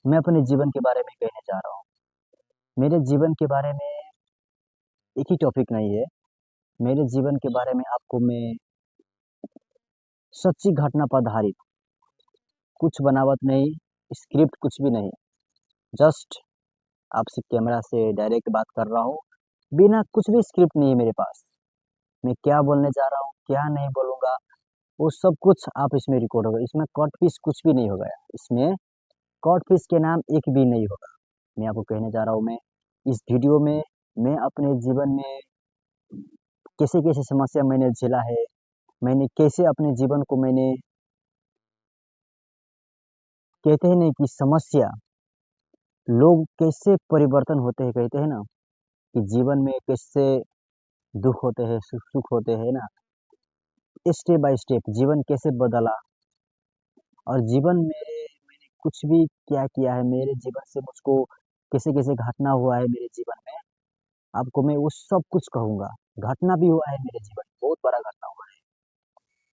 मैं अपने जीवन के बारे में कहने जा रहा हूँ। मेरे जीवन के बारे में एक ही टॉपिक नहीं है। मेरे जीवन के बारे में आपको मैं सच्ची घटना पर आधारित, कुछ बनावट नहीं, स्क्रिप्ट कुछ भी नहीं, जस्ट आपसे कैमरा से डायरेक्ट बात कर रहा हूँ। बिना कुछ भी स्क्रिप्ट नहीं है मेरे पास। मैं क्या बोलने जा रहा हूँ, क्या नहीं बोलूँगा, वो सब कुछ आप इसमें रिकॉर्ड होगा। इसमें कट पीस कुछ भी नहीं होगा। इसमें कट पीस के नाम एक भी नहीं होगा। मैं आपको कहने जा रहा हूँ, मैं इस वीडियो में मैं अपने जीवन में कैसे-कैसे समस्या मैंने झेला है, मैंने कैसे अपने जीवन को मैंने कहते हैं नहीं कि समस्या, लोग कैसे परिवर्तन होते हैं, कहते हैं ना कि जीवन में कैसे दुःख होते हैं, सुख होते हैं ना, स्टेप बाय स्टेप जीवन कैसे बदला और जीवन में मैंने कुछ भी क्या किया है, मेरे जीवन से मुझको कैसे-कैसे घटना हुआ है मेरे जीवन में, आपको मैं वो सब कुछ कहूँगा। घटना भी हुआ है मेरे जीवन में, बहुत बड़ा घटना हुआ है।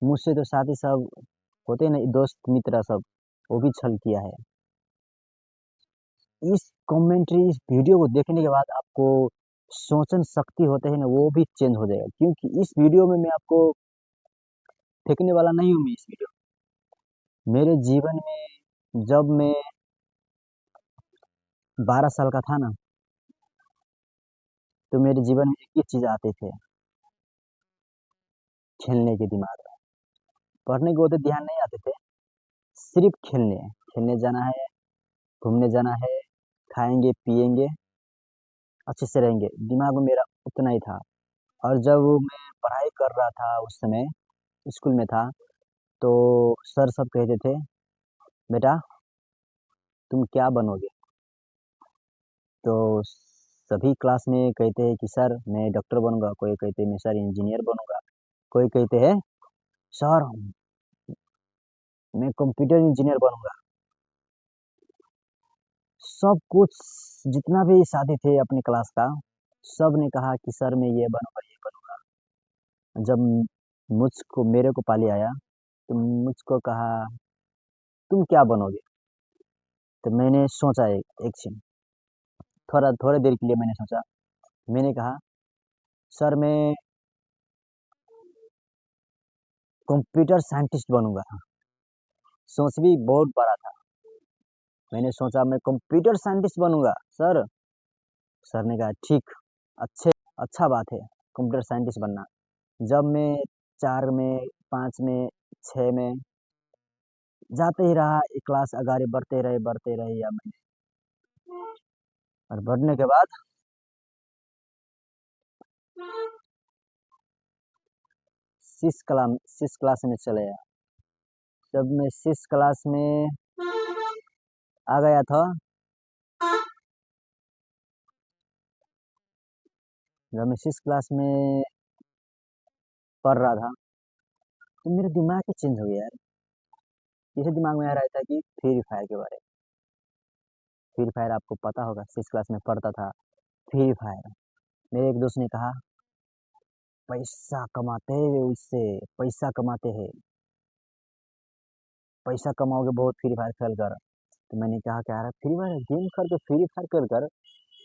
मुझसे तो साथ ही सब होते हैं ना दोस्त मित्र सब, वो भी छल किया है। इस कमेंट्री इस वीडियो को देखने के बाद आपको सोचन शक्ति होते हैं ना, वो भी चेंज हो जाएगा, क्योंकि इस वीडियो में मैं आपको फेंकने वाला नहीं हूँ। मैं इस वीडियो मेरे जीवन में जब मैं 12 साल का था ना, तो मेरे जीवन में एक ही चीज़ आते थे, खेलने के दिमाग में। पढ़ने के उतने ध्यान नहीं आते थे, सिर्फ़ खेलने, खेलने जाना है, घूमने जाना है, खाएँगे, पिएँगे, अच्छे से रहेंगे, दिमाग में मेरा उतना ही था। और जब मैं पढ़ाई कर रहा था उस समय, स्कूल में था, तो सर सब कहते थे, "बेटा, तुम क्या बनोगे?" तो सभी क्लास में कहते हैं कि सर मैं डॉक्टर बनूँगा, कोई कहते हैं मैं सर इंजीनियर बनूँगा, कोई कहते हैं सर मैं कंप्यूटर इंजीनियर बनूँगा। सब कुछ जितना भी साथी थे अपनी क्लास का, सब ने कहा कि सर मैं ये बनूँगा, ये बनूँगा। जब मुझको मेरे को पाली आया, तो मुझको कहा, "तुम क्या बनोगे?" तो मैंने सोचा एक क्षण, थोड़ा देर के लिए मैंने सोचा। मैंने कहा, "सर मैं कंप्यूटर साइंटिस्ट बनूँगा।" सोच भी बहुत बड़ा था। मैंने सोचा मैं कंप्यूटर साइंटिस्ट बनूँगा सर। सर ने कहा ठीक, अच्छा बात है कंप्यूटर साइंटिस्ट बनना। जब मैं 4 में, 5 में, 6 में जाते ही रहा, एक क्लास आगे बढ़ते रहे या मैंने और बढ़ने के बाद 6 क्लास में चले आया। जब मैं 6 क्लास में आ गया था, जब मैं 6 क्लास में पढ़ रहा था, तो मेरा दिमाग ही चेंज हो गया यार। जैसे दिमाग में आ रहा था कि फ्री फायर के बारे में। फ्री फायर आपको पता होगा, 6 क्लास में पढ़ता था, फ्री फायर। मेरे एक दोस्त ने कहा, पैसा कमाते हैं उससे, पैसा कमाते हैं, पैसा कमाओगे बहुत फ्री फायर खेल कर। तो मैंने कहा क्या यार फ्री फायर गेम खेल कर फ्री फायर खेल कर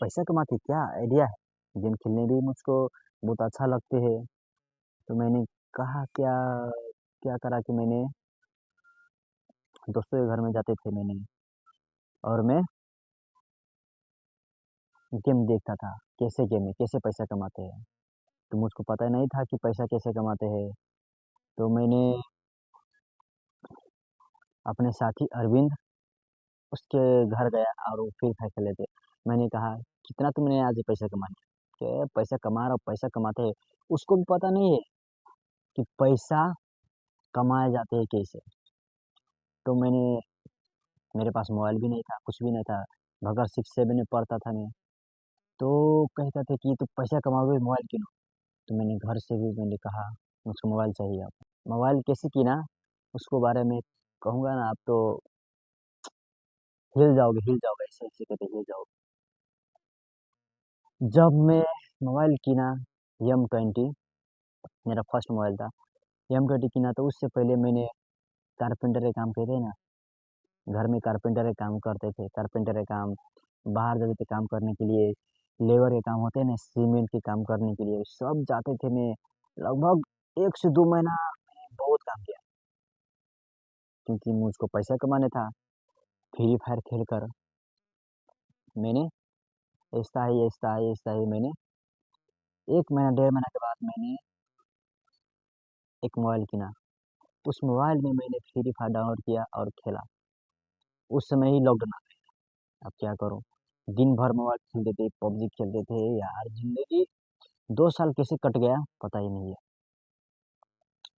पैसा कमाते क्या आइडिया है। गेम खेलने भी मुझको बहुत अच्छा लगते हैं। तो मैंने कहा क्या क्या करा कि मैंने दोस्तों के घर में जाते थे मैंने, और मैं गेम देखता था, कैसे गेम है, कैसे पैसा कमाते हैं। तो मुझको पता नहीं था कि पैसा कैसे कमाते हैं। तो मैंने अपने साथी अरविंद, उसके घर गया और वो फ्री फायर खेले थे। मैंने कहा, "कितना तुमने आज पैसा कमा लिया?" "क्या पैसा कमा रहा हूँ, पैसा कमाते हैं।" उसको भी पता नहीं है कि पैसा कमाए जाते हैं कैसे। तो मेरे पास मोबाइल भी नहीं था, कुछ भी नहीं था। मगर 6-7 में पढ़ता था मैं। तो कहता था कि "तू पैसा कमाओगे मोबाइल किनो।" तो मैंने घर से भी मैंने कहा, "मुझको मोबाइल चाहिए अब।" मोबाइल कैसे किना, उसको बारे में कहूँगा ना आप तो हिल जाओगे, ऐसे-ऐसे करके हिल जाओगे। जब मैं मोबाइल किना M20, मेरा फर्स्ट मोबाइल था। M20 किना तो उससे पहले मैंने कारपेंटर का काम किए थे ना, घर में कारपेंटर के काम करते थे, कारपेंटर के काम, बाहर जाते थे काम करने के लिए, लेबर के काम होते हैं ना, सीमेंट के काम करने के लिए, सब जाते थे। मैं लगभग 1 से 2 महीना मैंने बहुत काम किया, क्योंकि मुझको पैसा कमाना था। फ्री फायर खेल कर मैंने ऐसा ही मैंने 1 महीना, 1.5 महीना के बाद मैंने एक मोबाइल किना। उस मोबाइल में मैंने फ्री फायर डाउनलोड किया और खेला। उस समय ही लॉकडाउन आ गया। अब क्या करूँ? दिन भर मोबाइल खेलते थे, पबजी खेलते थे। यार ज़िंदगी 2 साल कैसे कट गया पता ही नहीं है,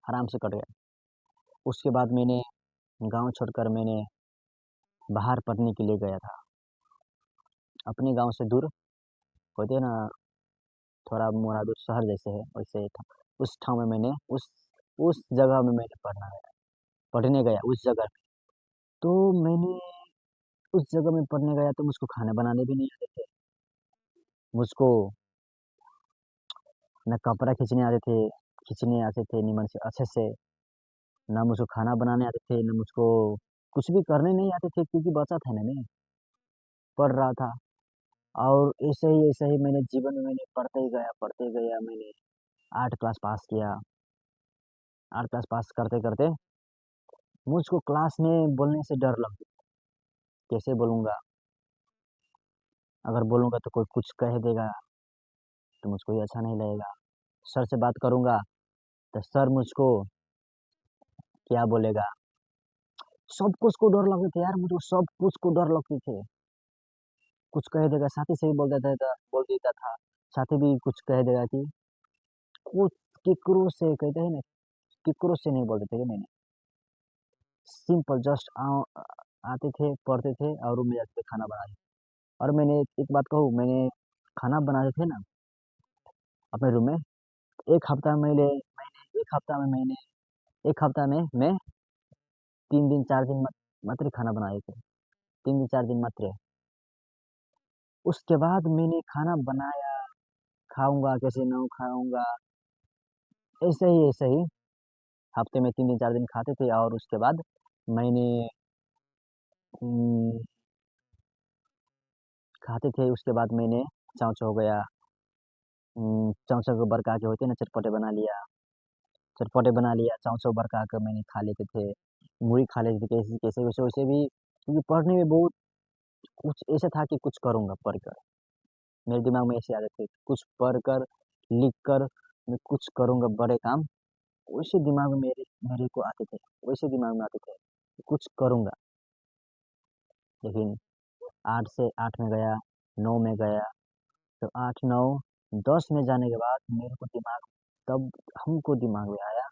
आराम से कट गया। उसके बाद मैंने गाँव छोड़कर मैंने बाहर पढ़ने के लिए गया था। अपने गाँव से दूर होते हैं ना, थोड़ा मोड़ा दूर शहर जैसे है, वैसे ही था। उस ठाँव में मैंने उस जगह में मैंने पढ़ने गया उस जगह में। तो मैंने उस जगह में पढ़ने गया तो मुझको खाना बनाने भी नहीं आते थे। मुझको ना कपड़ा खींचने आते थे निमन से अच्छे से, ना मुझको खाना बनाने आते थे, ना मुझको कुछ भी करने नहीं आते थे, क्योंकि बच्चा था ना मैं, पढ़ रहा था। और ऐसे ही मैंने जीवन में मैंने पढ़ते गया। मैंने 8 क्लास पास किया। 8 क्लास पास करते-करते मुझको क्लास में बोलने से डर लगता। कैसे बोलूँगा? अगर बोलूँगा तो कोई कुछ कह देगा, तो मुझको ये अच्छा नहीं लगेगा। सर से बात करूँगा तो सर मुझको क्या बोलेगा? सब कुछ को डर लगते थे यार, मुझको सब कुछ को डर लगते थे। कुछ कह देगा, साथी से भी बोल देता था। साथी भी कुछ कह देगा कि कुछ केकरो से कहते हैं ना, केकरो से नहीं बोलते थे मैंने। सिंपल जस्ट आते थे, पढ़ते थे और रूम में जाके खाना बनाते थे। और मैंने एक बात कहूँ, मैंने खाना बनाते थे ना अपने रूम में, 1 हफ्ता में मैंने 1 हफ्ता में मैंने 1 हफ्ता में मैं 3 दिन 4 दिन मात्र खाना बनाए थे। 3 दिन 4 दिन मात्र। उसके बाद मैंने खाना बनाया, खाऊँगा कैसे ना खाऊँगा, ऐसे ही हफ्ते में 3 दिन 4 दिन खाते थे। और उसके बाद मैंने उम, खाते थे। उसके बाद मैंने चाउ-चाउ हो गया, चाउ-चाउ को बरका के होते हैं ना, चटपटे बना लिया, चाउ-चाउ बरका कर मैंने खा लेते थे। मूढ़ी खा लेते थे, कैसे कैसे वैसे-वैसे भी, क्योंकि पढ़ने में बहुत कुछ ऐसा था कि कुछ करूँगा पढ़कर। मेरे दिमाग में ऐसी आदत थी, कुछ पढ़कर, लिख कर मैं कुछ करूँगा बड़े काम। वैसे दिमाग में मेरे मेरे को आते थे, वैसे दिमाग में आते थे, कुछ करूँगा। लेकिन 8 से 8 में गया, 9 में गया, तो 8, 9, 10 में जाने के बाद मेरे को तब हमको दिमाग में आया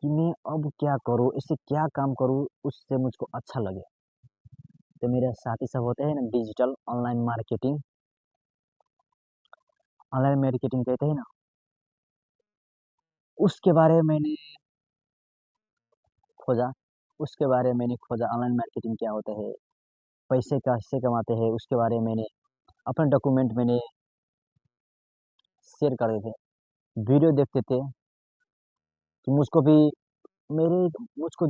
कि मैं अब क्या करूँ? इससे क्या काम करूँ उससे मुझको अच्छा लगे? तो मेरे साथी सब होते हैं ना, डिजिटल ऑनलाइन मार्केटिंग कहते हैं ना, उसके बारे में मैंने खोजा उसके बारे में मैंने खोजा ऑनलाइन मार्केटिंग क्या होता है? पैसे कैसे कमाते हैं? उसके बारे में मैंने अपने डॉक्यूमेंट मैंने शेयर कर देते, वीडियो देखते थे कि मुझको भी मेरे मुझको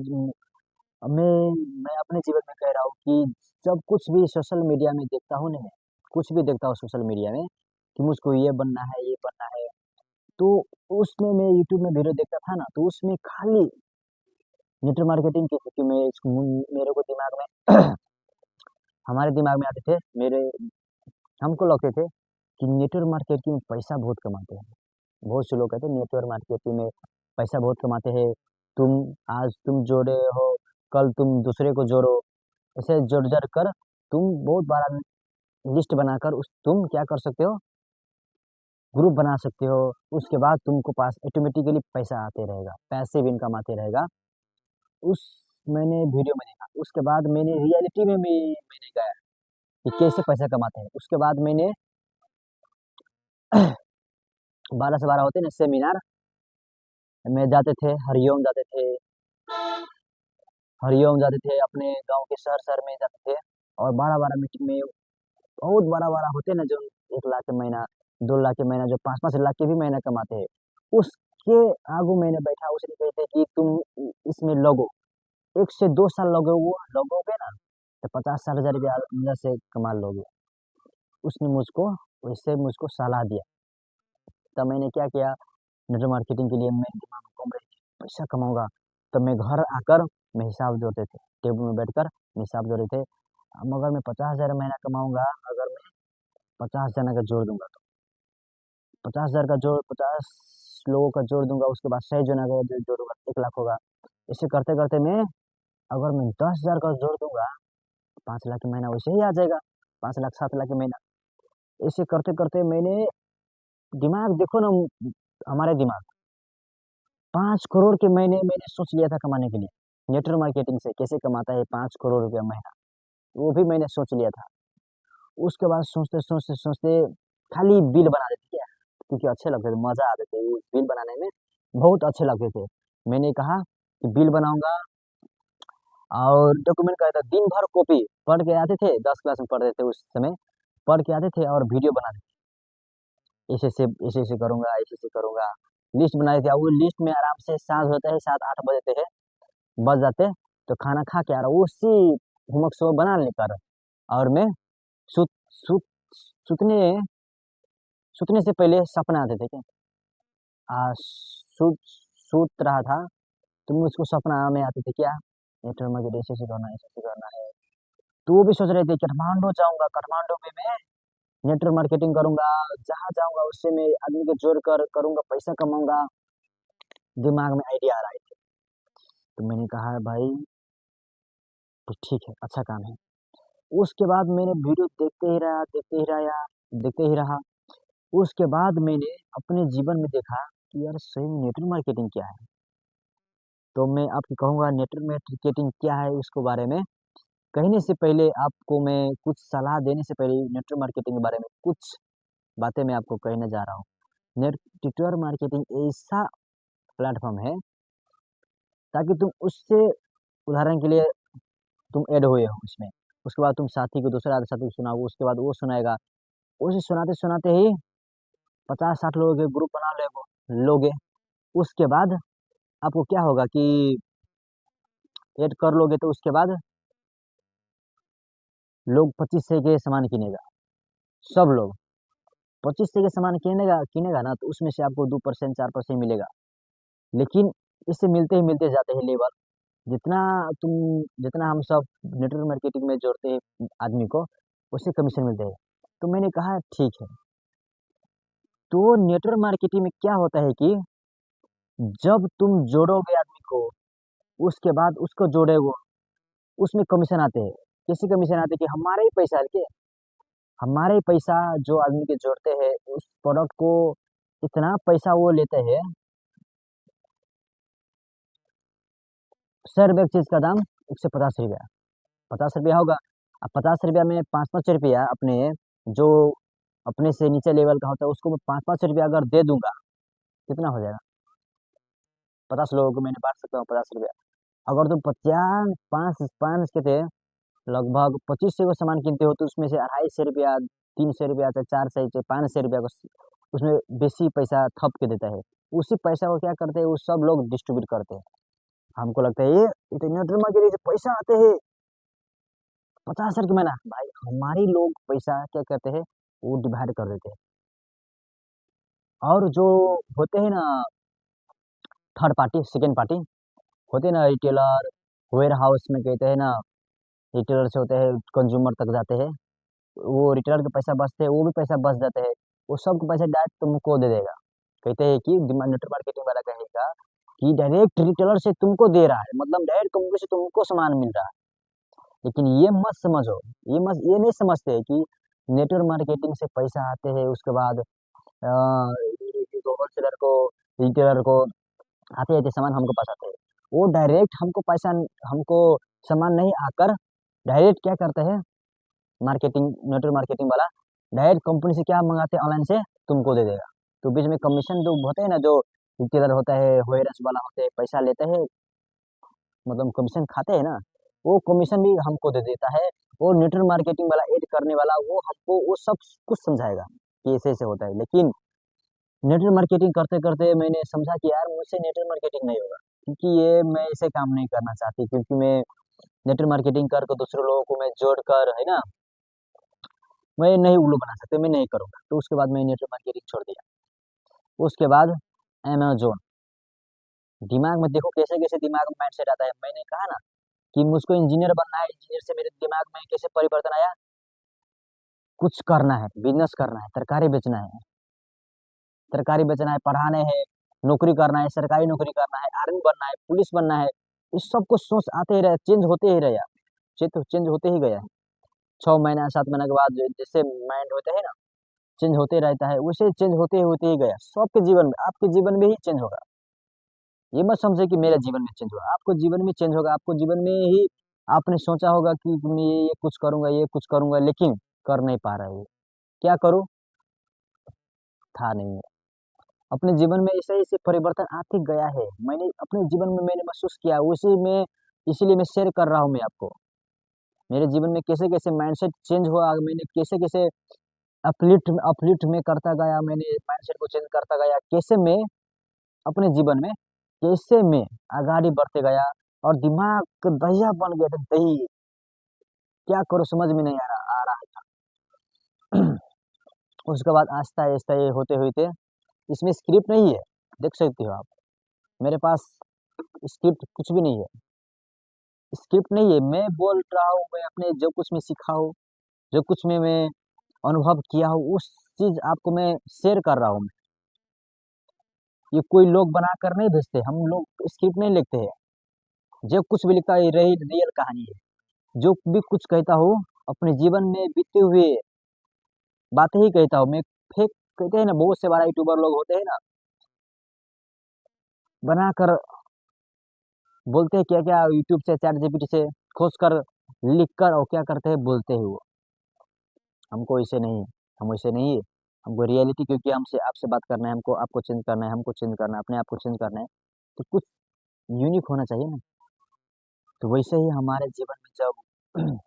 मैं मैं अपने जीवन में कह रहा हूँ कि जब कुछ भी सोशल मीडिया में देखता हूँ ना मैं, कुछ भी देखता हूँ सोशल मीडिया में कि मुझको ये बनना है, तो उसमें मैं यूट्यूब में वीडियो देखता था ना, तो उसमें खाली नेटवर्क मार्केटिंग की थी कि मेरे को दिमाग में हमारे दिमाग में आते थे, मेरे हमको लगते थे कि नेटवर्क मार्केटिंग में पैसा बहुत कमाते हैं। बहुत से लोग कहते हैं नेटवर्क मार्केटिंग में पैसा बहुत कमाते हैं। तुम आज तुम जोड़े हो, कल तुम दूसरे को जोड़ो, ऐसे जोड़-जाड़ कर तुम बहुत बड़ा लिस्ट बनाकर उस तुम क्या कर सकते हो, ग्रुप बना सकते हो। उसके बाद तुमको पास ऑटोमेटिकली पैसा आते रहेगा, पैसिव इनकम आते रहेगा। उस मैंने वीडियो में देखा, उसके बाद मैंने रियलिटी में मैंने गया कि कैसे पैसा कमाते हैं। उसके बाद मैंने 12 से 12 होते हैं ना सेमिनार में जाते थे, हरिओम जाते थे, अपने गाँव के शहर-शहर में जाते थे और 12-12 मीटिंग में बहुत बड़ा-बड़ा होते हैं ना, जो 1 लाख के महीना, 2 लाख के महीना, जो 5-5 लाख के भी महीना कमाते हैं। उसके आगू मैंने बैठा, उसने कहे थे कि तुम इसमें लगो, 1 से 2 साल लगोगे ना, तो 50-60 हज़ार रुपया अंदर से कमा लोगे। उसने मुझको वैसे मुझको सलाह दिया। तब मैंने क्या किया, नेटवर्क मार्केटिंग के लिए मेरे दिमाग में घूम रही थी, पैसा कमाऊँगा। तब मैं घर आकर मैं हिसाब जोड़ते थे, टेबल में बैठकर हिसाब जोड़े थे। अगर मैं 50,000 महीना कमाऊँगा, अगर मैं 50 जना का जोड़ दूँगा, तो 50,000 का जोड़ 50 लोगों का जोड़ दूँगा, उसके बाद 100 जना का जोड़ूँगा, 1 लाख होगा। ऐसे करते-करते मैं, अगर मैं 10,000 का जोड़ दूँगा, 5 लाख का महीना वैसे ही आ जाएगा, 5 लाख 7 लाख का महीना। ऐसे करते-करते मैंने दिमाग देखो ना, हमारे दिमाग 5 करोड़ के महीने मैंने सोच लिया था कमाने के लिए। नेटवर्क मार्केटिंग से कैसे कमाता है 5 करोड़ रुपया महीना, वो भी मैंने सोच लिया था। उसके बाद सोचते-सोचते खाली बिल बना देते क्या, क्योंकि अच्छे लगते थे, मज़ा आते थे, उस बिल बनाने में बहुत अच्छे लगते थे। मैंने कहा कि बिल बनाऊँगा और डॉक्यूमेंट का था, दिन भर कॉपी पढ़ के आते थे, 10 क्लास में पढ़ते थे उस समय, पढ़ के आते थे और वीडियो बनाते थे। ऐसे-ऐसे करूँगा, ऐसे-ऐसे करूँगा, लिस्ट बनाए थे और वो लिस्ट में आराम से साँझ होता है 7-8 बजते हैं, बज जाते, तो खाना खा के उसी होमवर्क सब बना लेकर और मैं सुत सुत सुतने सुतने से पहले सपना आते थे क्या, सुत सूत रहा था, तो मुझको सपना में आते थे क्या, नेटवर्क मार्केटिंग ऐसे-ऐसे करना है, ऐसे-ऐसे करना है। तो वो भी सोच रहे थे काठमांडू जाऊँगा, काठमांडू में मैं नेटवर्क मार्केटिंग करूँगा, जहाँ जाऊँगा उससे मैं आदमी को जोड़कर करूँगा, पैसा कमाऊँगा, दिमाग में आइडिया आ रहा है। तो मैंने कहा भाई, तो ठीक है, अच्छा काम है। उसके बाद मैंने वीडियो देखते ही रहा। उसके बाद मैंने अपने जीवन में देखा कि यार सही में नेटवर्क मार्केटिंग क्या है? तो मैं आपको कहूँगा नेटवर्क मार्केटिंग क्या है उसके बारे में कहने से पहले आपको मैं कुछ सलाह देने से पहले नेटवर्क मार्केटिंग के बारे में कुछ बातें मैं आपको कहने जा रहा हूँ। नेटवर्क मार्केटिंग ऐसा प्लेटफ़ॉर्म है ताकि तुम उससे उदाहरण के लिए तुम ऐड हुए हो उसमें, उसके बाद तुम साथी को दूसरा साथी को सुनाओ, उसके बाद वो सुनाएगा। उसे सुनाते-सुनाते ही 50-60 लोगों के ग्रुप बना लोगे। उसके बाद आपको क्या होगा कि ऐड कर लोगे तो उसके बाद लोग 25 से के सामान किनेगा, सब लोग 25 से के सामान किनेगा किनेगा ना, तो उसमें से आपको 2% 4% मिलेगा। लेकिन इससे मिलते ही मिलते जाते हैं लेवल, जितना जितना हम सब नेटवर्क मार्केटिंग में जोड़ते हैं आदमी को, उससे कमीशन मिलते हैं। तो मैंने कहा ठीक है। तो नेटवर्क मार्केटिंग में क्या होता है कि जब तुम जोड़ोगे आदमी को, उसके बाद उसको जोड़ोगे, उसमें कमीशन आते हैं। कैसे कमीशन आते हैं कि हमारे ही पैसा है के, हमारे ही पैसा जो आदमी के जोड़ते हैं, उस प्रोडक्ट को इतना पैसा वो लेते हैं, ₹100 एक चीज़ का दाम ₹150, ₹50 होगा। अब ₹50 में 5-5 रुपया अपने जो अपने से नीचे लेवल का होता है, उसको मैं 5-5 रुपया अगर दे दूँगा, कितना हो जाएगा? 50 लोगों को मैंने बाँट सकता हूँ ₹50। अगर तुम 50 5 5 के थे, लगभग 2500 का सामान किनते हो, तो उसमें से ₹250, ₹300 चाहे 400 चाहे ₹500 का उसमें बेसी पैसा थप के देता है। उसी पैसा को क्या करते हैं, वो सब लोग डिस्ट्रीब्यूट करते हैं। हमको लगता है ये तो नेटवर्क मार्केटिंग से पैसा आते हैं, 50,000 की महीना, भाई हमारे लोग पैसा क्या कहते हैं, वो डिवाइड कर देते हैं। और जो होते हैं ना थर्ड पार्टी, सेकंड पार्टी, होते हैं ना रिटेलर, वेयर हाउस में कहते हैं ना, रिटेलर से होते हैं कंज्यूमर तक जाते हैं, वो रिटेलर का पैसा बचते हैं, वो भी पैसा बच जाते हैं, वो सबको पैसा डायरेक्ट तुमको दे देगा। कहते हैं कि नेटवर्क मार्केटिंग वाला कहेगा कि डायरेक्ट रिटेलर से तुमको दे रहा है, मतलब डायरेक्ट कंपनी से तुमको सामान मिल रहा है। लेकिन ये मत समझो, ये नहीं समझते हैं कि नेटवर्क मार्केटिंग से पैसा आते हैं, उसके बाद होलसेलर को, रिटेलर को आते-आते सामान हमको पास आते हैं। वो डायरेक्ट हमको सामान नहीं आकर डायरेक्ट क्या करते हैं, मार्केटिंग नेटवर्क मार्केटिंग वाला डायरेक्ट कंपनी से क्या मँगाते हैं ऑनलाइन से तुमको दे देगा। तो बीच में कमीशन जो होते हैं ना, जो रिटेलर होता है, वेयरहाउस वाला होते हैं, पैसा लेते हैं, मतलब कमीशन खाते हैं ना, वो कमीशन भी हमको दे देता है। वो नेटवर्क मार्केटिंग वाला ऐड करने वाला वो हमको वो सब कुछ समझाएगा कि ऐसे-ऐसे होता है। लेकिन नेटवर्क मार्केटिंग करते-करते मैंने समझा कि यार मुझसे नेटवर्क मार्केटिंग नहीं होगा। क्योंकि ये मैं ऐसे काम नहीं करना चाहती, क्योंकि मैं नेटवर्क मार्केटिंग कर कर दूसरे लोगों को मैं जोड़ कर, है ना, मैं नहीं उल्लू बना सकते, मैं नहीं करूँगा। तो उसके बाद मैं नेटवर्क मार्केटिंग छोड़ दिया। उसके बाद अमेज़न, दिमाग में देखो कैसे-कैसे दिमाग में माइंडसेट आता है। मैंने कहा ना कि मुझको इंजीनियर बनना है, इंजीनियर से मेरे दिमाग में कैसे परिवर्तन आया, कुछ करना है, बिज़नेस करना है, तरकारी बेचना है, तरकारी बेचना है, पढ़ाने हैं, नौकरी करना है, सरकारी नौकरी करना है, आर्मी बनना है, पुलिस बनना है। इस सब कुछ सोच आते ही रहे, चेंज होते ही रहे, चेंज होते ही गया है। 6 महीना 7 महीने के बाद जैसे माइंड होता है ना, चेंज होते रहता है, वैसे चेंज होते ही गया। सबके जीवन में, आपके जीवन में ही चेंज होगा। ये मत समझे कि मेरे जीवन में चेंज हुआ, आपको जीवन में चेंज होगा। आपको जीवन में ही आपने सोचा होगा कि मैं ये कुछ करूँगा, ये कुछ करूँगा, लेकिन कर नहीं पा रहे हो। क्या करूँ? था नहीं। अपने जीवन में ऐसे-ऐसे परिवर्तन आते गया है। मैंने अपने जीवन में मैंने महसूस किया, उसी में इसीलिए मैं शेयर कर रहा हूँ मैं आपको। मेरे जीवन में कैसे-कैसे माइंडसेट चेंज हुआ, मैंने कैसे-कैसे अपलिफ्ट में करता गया, मैंने माइंडसेट को चेंज करता गया, कैसे मैं अपने जीवन में कैसे मैं आगाड़ी बढ़ते गया और दिमाग दहिया बन गया था, दही। क्या करूँ समझ में नहीं आ रहा था। उसके बाद आहिस्ता-आहिस्ता ये होते-होते, इसमें स्क्रिप्ट नहीं है, देख सकते हो आप। मेरे पास स्क्रिप्ट कुछ भी नहीं है, स्क्रिप्ट नहीं है, मैं बोल रहा हूँ, मैं अपने जो कुछ मैं सीखा हूँ, जो कुछ में मैं अनुभव किया हूँ, उस चीज़ आपको मैं शेयर कर रहा हूँ। ये कोई लोग बनाकर नहीं भेजते, हम लोग स्क्रिप्ट नहीं लिखते हैं। जो कुछ भी लिखता है, ये रही रियल कहानी है। जो भी कुछ कहता हूँ, अपने जीवन में बीते हुए बातें ही कहता हूँ। मैं फेक, कहते हैं ना, बहुत से बड़ा यूट्यूबर लोग होते हैं ना, बनाकर बोलते हैं क्या-क्या, यूट्यूब से, चैट जीपीटी से खोज कर, लिख कर, और क्या करते हैं, बोलते हैं वो। हमको ऐसे नहीं, हम वैसे नहीं है। हमको रियलिटी, क्योंकि हमसे आपसे बात करना है, हमको आपको चेंज करना है, हमको चेंज करना है, अपने आप को चेंज करना है, तो कुछ यूनिक होना चाहिए ना। तो वैसे ही हमारे जीवन में जब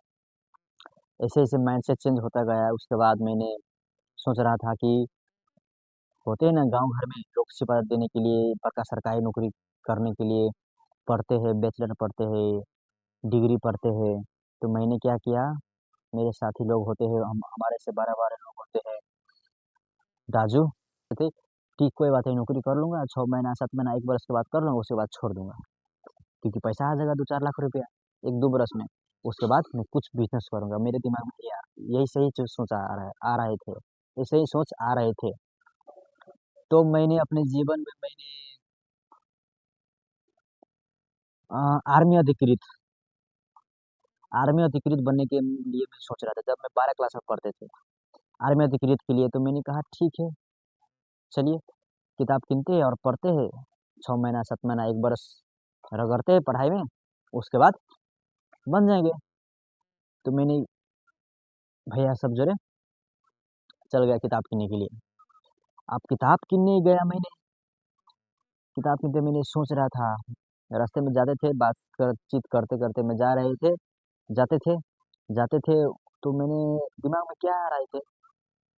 ऐसे-ऐसे माइंडसेट चेंज होता गया, उसके बाद मैंने सोच रहा था कि होते हैं ना गाँव घर में लोग सिफ़ारिश देने के लिए, पक्का सरकारी नौकरी करने के लिए पढ़ते हैं, बैचलर पढ़ते हैं, डिग्री पढ़ते हैं। तो मैंने क्या किया, मेरे साथी लोग होते हैं, हम हमारे से बड़े-बड़े लोग होते हैं, राजू थे कि कोई बात नहीं, नौकरी कर लूँगा, 6 महीना, 7 महीना, 1 वर्ष के बाद कर लूँगा, उसके बाद छोड़ दूँगा। क्योंकि पैसा आ जाएगा 2-4 लाख रुपया 1-2 बरस में। उसके बाद मैं कुछ बिज़नेस करूँगा। मेरे दिमाग में यही सही चीज़ सोच आ रहे थे। ऐसे ही सोच आ रहे थे। तो मैंने अपने जीवन में मैंने आर्मी अधिकृत, आर्मी अधिकृत बनने के लिए मैं सोच रहा था, जब मैं 12 क्लास में पढ़ते थे। आर्मी अधिकृत के लिए तो मैंने कहा ठीक है, चलिए किताब किनते हैं और पढ़ते हैं। 6 महीना, 7 महीना, 1 बरस रगड़ते हैं पढ़ाई में, उसके बाद बन जाएँगे। तो मैंने भैया सब जोड़े चल गया किताब किनने के लिए। अब किताब किनने गया मैंने, किताब किनते मैंने सोच रहा था, रास्ते में जाते थे, बातचीत करते-करते में जा रहे थे, जाते थे जाते थे, तो मैंने दिमाग में क्या आ रहे थे,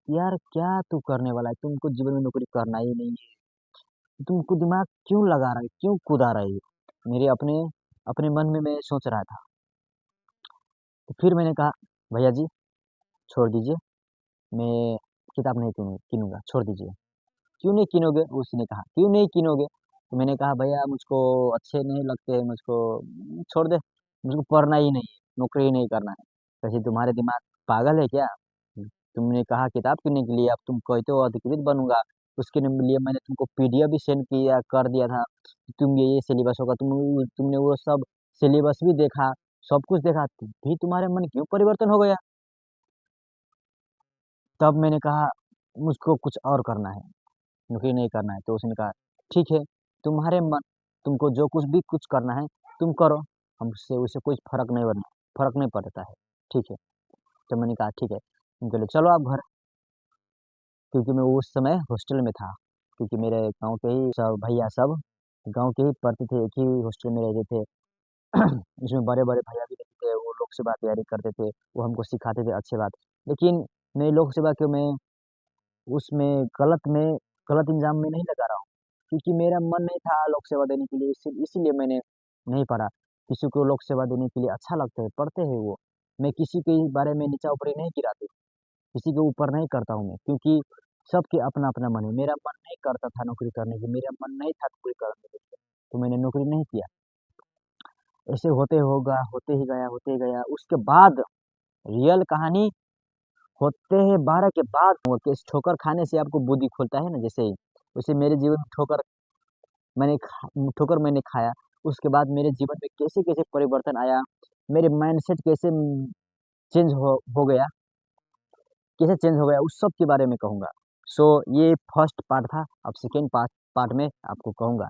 यार क्या तू करने वाला है? तुमको जीवन में नौकरी करना ही नहीं है। तुमको दिमाग क्यों लगा रहा है? क्यों कुदा रही हो? मेरे अपने अपने मन में मैं सोच रहा था। तो फिर मैंने कहा, भैया जी छोड़ दीजिए, मैं किताब नहीं किनूँगा, छोड़ दीजिए। क्यों नहीं किनोगे? उसने कहा, क्यों नहीं किनोगे? तो मैंने कहा, भैया मुझको अच्छे नहीं लगते, मुझको छोड़ दे, मुझको पढ़ना ही नहीं है, नौकरी ही नहीं करना है। कैसे तुम्हारे दिमाग पागल है क्या? तुमने कहा किताब किनने के लिए, अब तुम कहते हो अधिकृत बनूँगा, उसके लिए मैंने तुमको पीडीएफ भी सेंड किया कर दिया था, तुम ये सिलेबस होगा, तुमने वो सब सिलेबस भी देखा, सब कुछ देखा, भी तुम्हारे मन क्यों परिवर्तन हो गया? तब मैंने कहा, मुझको कुछ और करना है, नौकरी नहीं करना है। तो उसने कहा, ठीक है, तुम्हारे मन, तुमको जो कुछ भी कुछ करना है, तुम करो, हमसे उससे कोई फ़र्क नहीं पड़ता है, ठीक है। तो मैंने कहा ठीक है, हम बोले चलो आप घर, क्योंकि मैं उस समय हॉस्टल में था, क्योंकि मेरे गाँव के ही सब भैया सब गाँव के ही पढ़ते थे, एक ही हॉस्टल में रहते थे। उसमें बड़े-बड़े भैया भी रहते थे, वो लोक सेवा तैयारी करते थे, वो हमको सिखाते थे अच्छी बात। लेकिन मैं लोक सेवा में उसमें गलत इल्ज़ाम में नहीं लगा रहा हूँ। क्योंकि मेरा मन नहीं था लोक सेवा देने के लिए, इसीलिए मैंने नहीं पढ़ा। किसी को लोक सेवा देने के लिए अच्छा लगता है, पढ़ते हैं वो। मैं किसी के बारे में नीचा ऊपरी नहीं गिराती, किसी के ऊपर नहीं करता हूँ मैं, क्योंकि सबके अपना अपना मन है। मेरा मन नहीं करता था नौकरी करने की, मेरा मन नहीं था नौकरी करने की, तो मैंने नौकरी नहीं किया। ऐसे होते ही गया। उसके बाद रियल कहानी होते हैं 12 के बाद हुआ कि इस ठोकर खाने से आपको बुद्धि खुलता है ना, जैसे ही वैसे मेरे जीवन में ठोकर मैंने खाया। उसके बाद मेरे जीवन में कैसे कैसे परिवर्तन आया, मेरे माइंडसेट कैसे चेंज हो गया, कैसे चेंज हो गया, उस सब के बारे में कहूँगा। सो ये फर्स्ट पार्ट था, अब सेकेंड पार्ट में आपको कहूँगा।